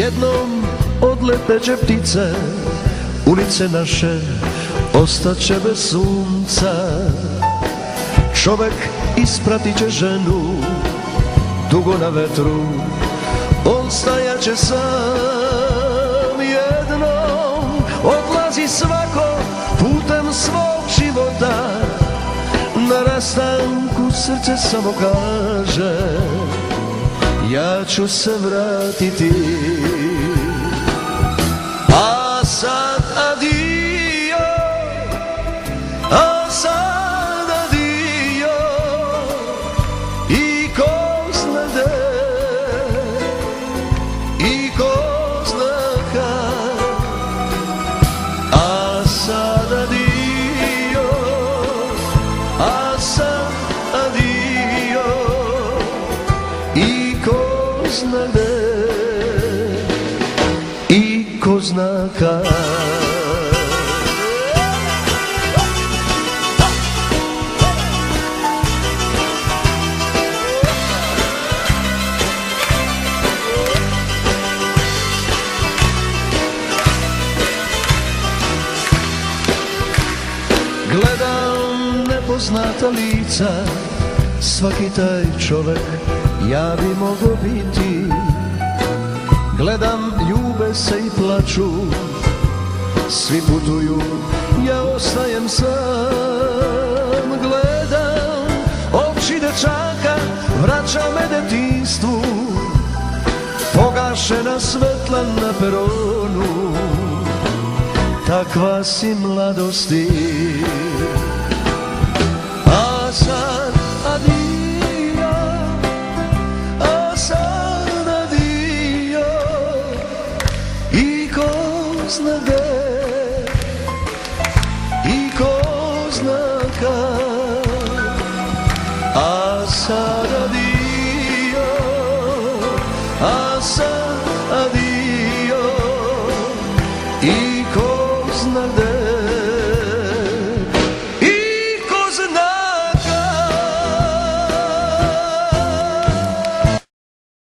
Jednom odleteće ptice, ulice naše ostaće bez sunca. Čovek ispratit će ženu, dugo na vetru, on stajaće sam. Jednom odlazi svako putem svog života, na rastanku srce samo kaže, ja ću se vratiti. A sad adio, a sad adio, i ko zna gde, i ko zna kad. A sad adio, a sad adio, i ko zna gde, i ko zna kad. Gledam nepoznata lica, svaki taj čovek ja bi mogo biti. Gledam, ljube se i plaču, svi putuju, ja ostajem sam. Gledam, oči dečaka vraća me detinjstvu, pogašena svetla na peronu, takva si mladosti. A sad adio, a sad adio, i ko zna gde, i ko zna kad. A sad adio, a sad